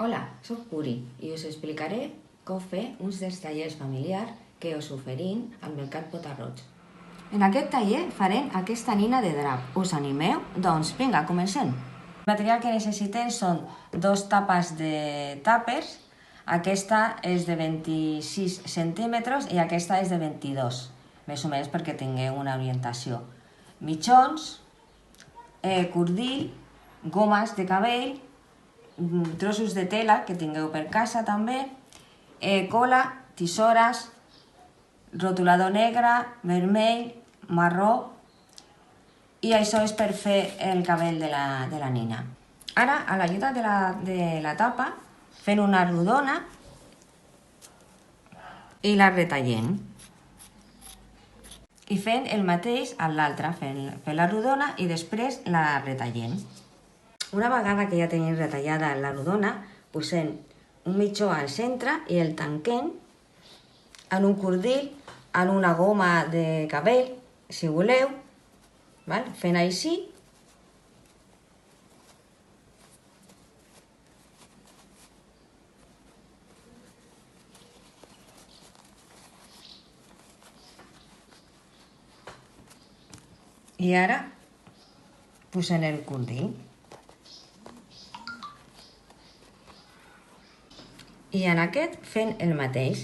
Hola, soc Puri i us explicaré com fer uns dels tallers familiars que us oferim al Mercat Bota-roig. En aquest taller farem aquesta nina de drap. Us animeu? Doncs vinga, comencem! El material que necessitem són 2 tapes de tàpers. Aquesta és de 26 centímetres i aquesta és de 22, més o menys perquè tingueu una orientació. Mitjons, cordill, gomes de cabell, trossos de tela que tingueu per casa també, cola, tisores, rotulador negre, vermell, marró, i això és per fer el cabell de la nina. Ara, a l'ajuda de la tapa, fent una rodona i la retallem. I fent el mateix a l'altra, fent la rodona i després la retallem. Una vegada que ja tenim retallada la rodona, posem un mitjó al centre i el tanquem en un cordill, en una goma de cabell, si voleu, fent així. I ara posem el cordill. I en aquest fent el mateix.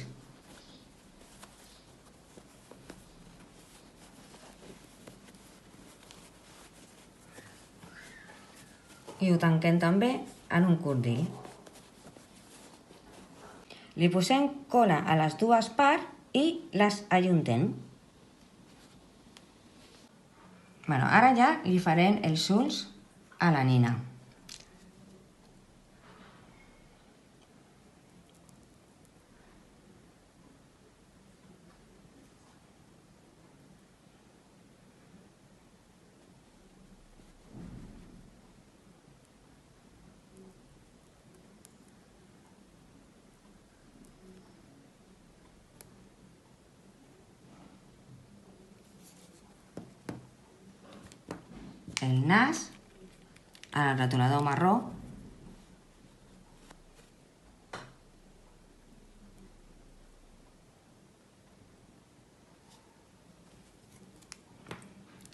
I ho tanquem també en un cordill. Li posem cola a les dues parts i les ajuntem. Ara ja li farem els ulls a la nina. El nas, al rotulador marró,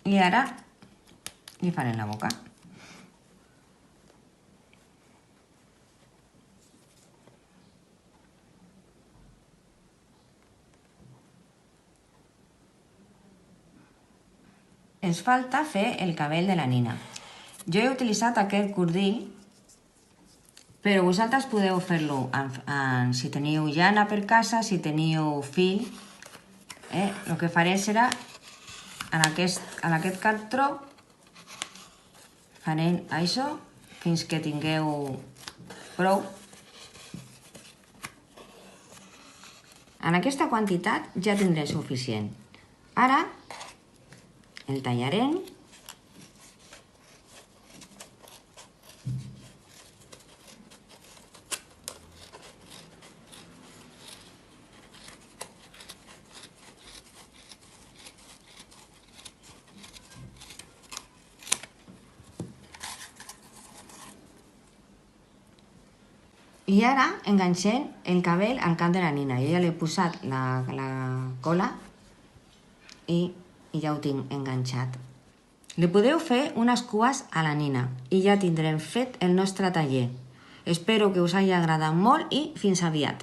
i ara li farem la boca. Ens falta fer el cabell de la nina. Jo he utilitzat aquest cordill, però vosaltres podeu fer-lo si teniu llana per casa, si teniu fil. El que faré serà, en aquest cartró, farem això fins que tingueu prou. En aquesta quantitat ja tindré suficient. Ara el tallarem i ara enganxem el cabell al cap de la nina. Jo ja l'he posat la cola i ja ho tinc enganxat. Li podeu fer unes cues a la nina i ja tindrem fet el nostre taller. Espero que us hagi agradat molt i fins aviat.